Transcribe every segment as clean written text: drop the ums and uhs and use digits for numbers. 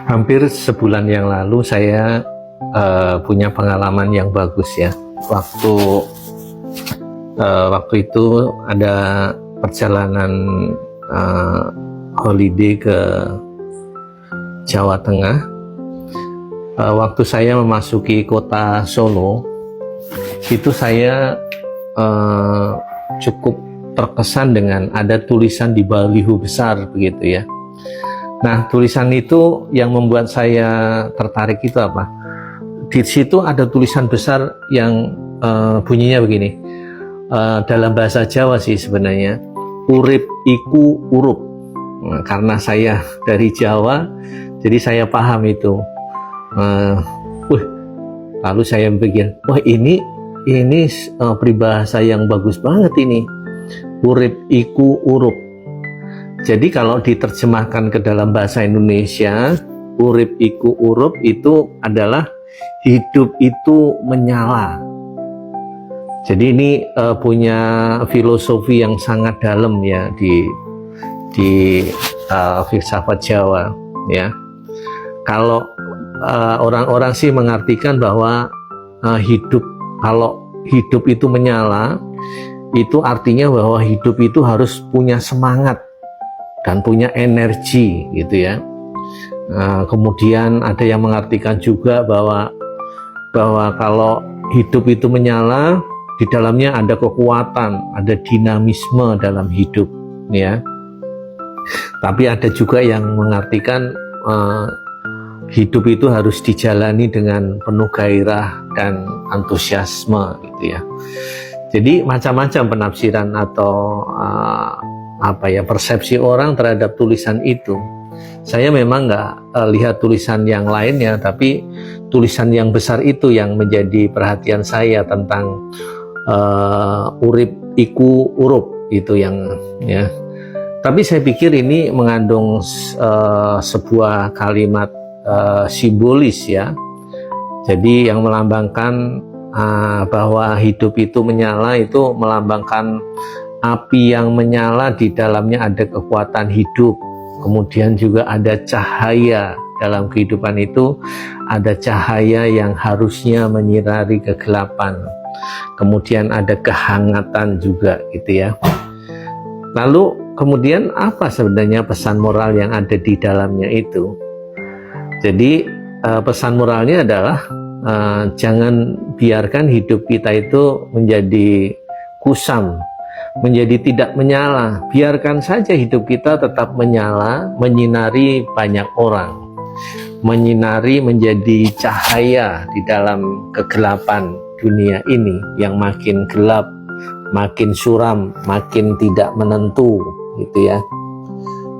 Hampir sebulan yang lalu saya punya pengalaman yang bagus ya. Waktu itu ada perjalanan holiday ke Jawa Tengah. Waktu saya memasuki kota Solo, itu saya cukup terkesan dengan ada tulisan di baliho besar begitu ya. Nah, tulisan itu yang membuat saya tertarik itu apa? Di situ ada tulisan besar yang bunyinya begini. Dalam bahasa Jawa sih sebenarnya, urip iku urup. Nah, karena saya dari Jawa, jadi saya paham itu. Lalu saya pikir, wah ini peribahasa yang bagus banget ini. Urip iku urup. Jadi kalau diterjemahkan ke dalam bahasa Indonesia, urip iku urup itu adalah hidup itu menyala. Jadi ini punya filosofi yang sangat dalam ya di filsafat Jawa ya. Kalau orang-orang sih mengartikan bahwa kalau hidup itu menyala, itu artinya bahwa hidup itu harus punya semangat dan punya energi gitu ya. Kemudian ada yang mengartikan juga bahwa kalau hidup itu menyala, di dalamnya ada kekuatan, ada dinamisme dalam hidup ya. Tapi ada juga yang mengartikan hidup itu harus dijalani dengan penuh gairah dan antusiasme gitu ya. Jadi macam-macam penafsiran atau persepsi orang terhadap tulisan itu. Saya memang nggak lihat tulisan yang lainnya, tapi tulisan yang besar itu yang menjadi perhatian saya tentang urip iku urup itu yang ya. Tapi saya pikir ini mengandung sebuah kalimat simbolis ya. Jadi yang melambangkan bahwa hidup itu menyala, itu melambangkan api yang menyala, di dalamnya ada kekuatan hidup. Kemudian juga ada cahaya. Dalam kehidupan itu ada cahaya yang harusnya menyinari kegelapan. Kemudian ada kehangatan juga gitu ya. Lalu kemudian apa sebenarnya pesan moral yang ada di dalamnya itu? Jadi pesan moralnya adalah jangan biarkan hidup kita itu menjadi kusam, menjadi tidak menyala. Biarkan saja hidup kita tetap menyala, menyinari banyak orang, menyinari, menjadi cahaya di dalam kegelapan dunia ini yang makin gelap, makin suram, makin tidak menentu gitu ya.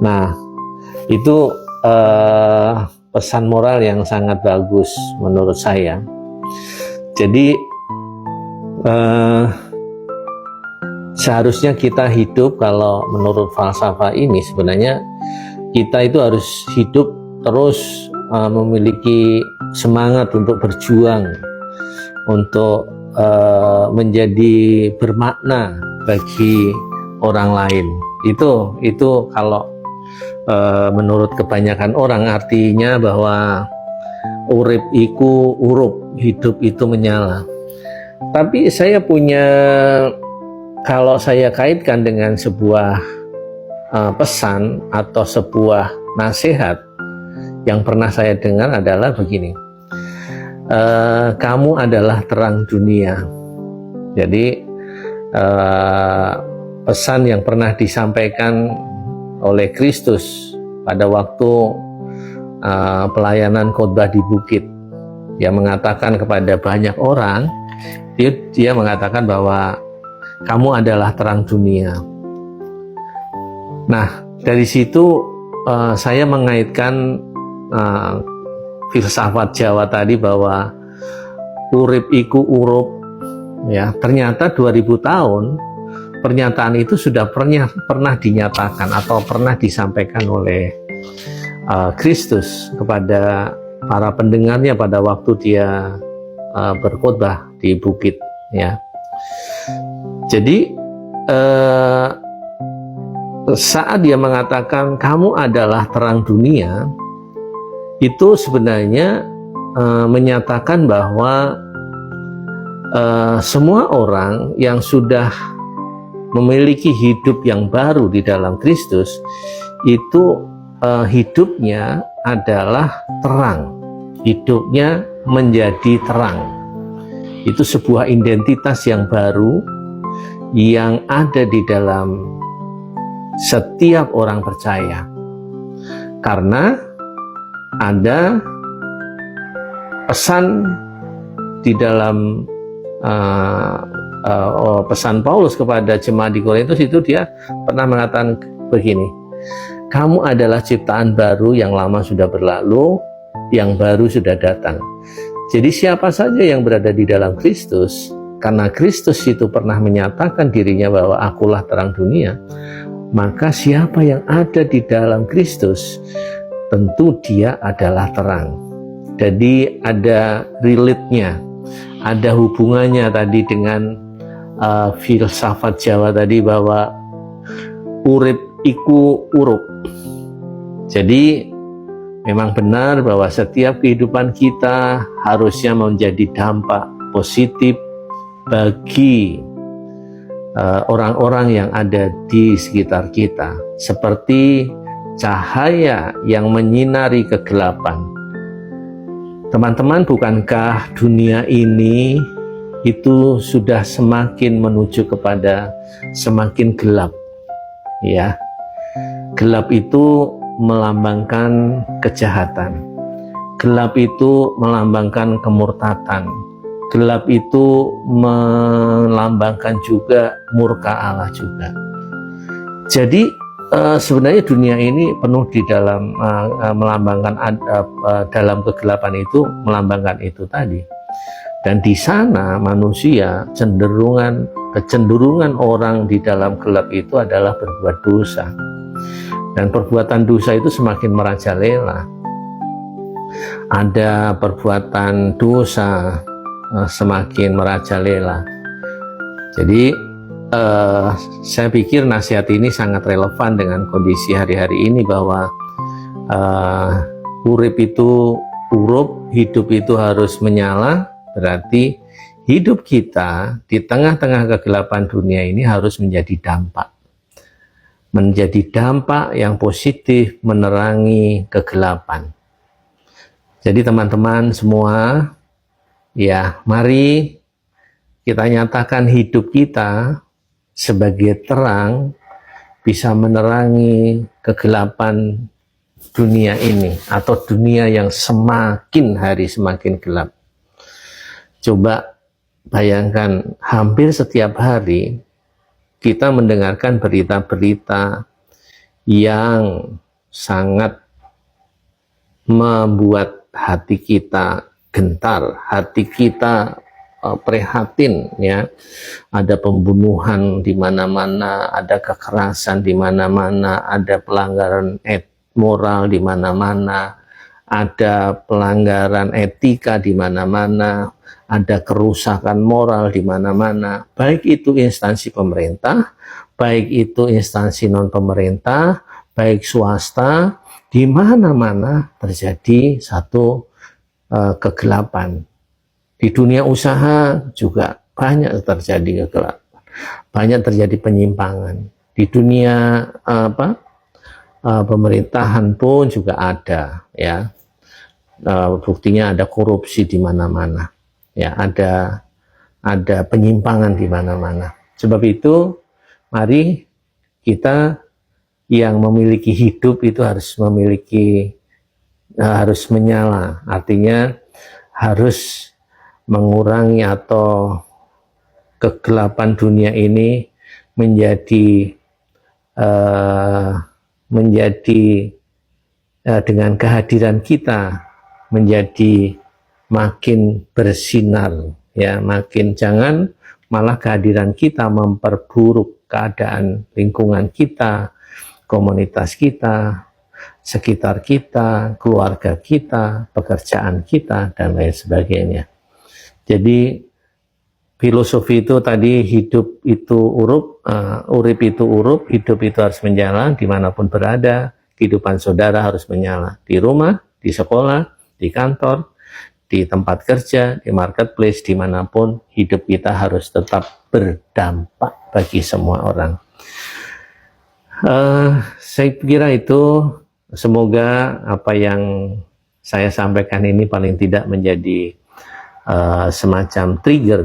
Nah, itu pesan moral yang sangat bagus menurut saya. Jadi seharusnya kita hidup, kalau menurut falsafah ini sebenarnya kita itu harus hidup terus memiliki semangat untuk berjuang, untuk menjadi bermakna bagi orang lain. Itu kalau menurut kebanyakan orang artinya bahwa urip iku urup, hidup itu menyala. Tapi saya punya, kalau saya kaitkan dengan sebuah pesan atau sebuah nasihat yang pernah saya dengar adalah begini, kamu adalah terang dunia. Jadi pesan yang pernah disampaikan oleh Kristus pada waktu pelayanan khotbah di bukit, yang mengatakan kepada banyak orang, dia mengatakan bahwa kamu adalah terang dunia. Nah, dari situ saya mengaitkan filsafat Jawa tadi bahwa urip iku urup ya. Ternyata 2000 tahun pernyataan itu sudah pernah dinyatakan atau pernah disampaikan oleh Kristus kepada para pendengarnya pada waktu dia berkhotbah di bukit ya. Jadi saat dia mengatakan kamu adalah terang dunia, itu sebenarnya menyatakan bahwa semua orang yang sudah memiliki hidup yang baru di dalam Kristus itu hidupnya adalah terang, hidupnya menjadi terang. Itu sebuah identitas yang baru yang ada di dalam setiap orang percaya, karena ada pesan di dalam pesan Paulus kepada jemaat di Korintus itu. Dia pernah mengatakan begini, kamu adalah ciptaan baru, yang lama sudah berlalu, yang baru sudah datang. Jadi siapa saja yang berada di dalam Kristus, karena Kristus itu pernah menyatakan dirinya bahwa akulah terang dunia, maka siapa yang ada di dalam Kristus, tentu dia adalah terang. Jadi ada relate-nya, ada hubungannya tadi dengan filsafat Jawa tadi, bahwa urip iku urup. Jadi memang benar bahwa setiap kehidupan kita harusnya menjadi dampak positif bagi orang-orang yang ada di sekitar kita, seperti cahaya yang menyinari kegelapan. Teman-teman, bukankah dunia ini itu sudah semakin menuju kepada semakin gelap? Ya, gelap itu melambangkan kejahatan, gelap itu melambangkan kemurtatan, gelap itu melambangkan juga murka Allah juga. Jadi sebenarnya dunia ini penuh di dalam melambangkan dalam kegelapan itu, melambangkan itu tadi. Dan di sana manusia kecenderungan orang di dalam gelap itu adalah berbuat dosa. Dan perbuatan dosa itu semakin merajalela. Ada perbuatan dosa semakin merajalela. Jadi saya pikir nasihat ini sangat relevan dengan kondisi hari-hari ini, bahwa urip itu urup, hidup itu harus menyala. Berarti hidup kita di tengah-tengah kegelapan dunia ini harus menjadi dampak yang positif menerangi kegelapan. Jadi teman-teman semua, ya, mari kita nyatakan hidup kita sebagai terang, bisa menerangi kegelapan dunia ini, atau dunia yang semakin hari semakin gelap. Coba bayangkan, hampir setiap hari kita mendengarkan berita-berita yang sangat membuat hati kita gentar, hati kita prihatin, ya. Ada pembunuhan di mana-mana, ada kekerasan di mana-mana, ada pelanggaran moral di mana-mana, ada pelanggaran etika di mana-mana, ada kerusakan moral di mana-mana, baik itu instansi pemerintah, baik itu instansi non pemerintah, baik swasta, di mana-mana terjadi satu kegelapan. Di dunia usaha juga banyak terjadi kegelapan, banyak terjadi penyimpangan. Di dunia pemerintahan pun juga ada, ya. Buktinya ada korupsi di mana-mana, ya, ada penyimpangan di mana-mana. Sebab itu mari kita yang memiliki hidup itu harus menyala, artinya harus mengurangi atau kegelapan dunia ini menjadi dengan kehadiran kita menjadi makin bersinar, ya, makin jangan malah kehadiran kita memperburuk keadaan lingkungan kita, komunitas kita, sekitar kita, keluarga kita, pekerjaan kita, dan lain sebagainya. Jadi filosofi itu tadi, hidup itu urip, urip itu urup, hidup itu harus menyala dimanapun berada, kehidupan saudara harus menyala di rumah, di sekolah, di kantor, di tempat kerja, di marketplace, dimanapun hidup kita harus tetap berdampak bagi semua orang. Saya kira itu, semoga apa yang saya sampaikan ini paling tidak menjadi semacam trigger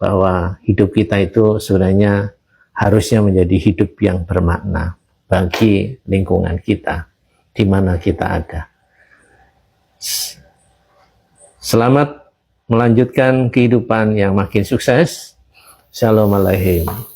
bahwa hidup kita itu sebenarnya harusnya menjadi hidup yang bermakna bagi lingkungan kita, di mana kita ada. Selamat melanjutkan kehidupan yang makin sukses. Shalom Aleichem.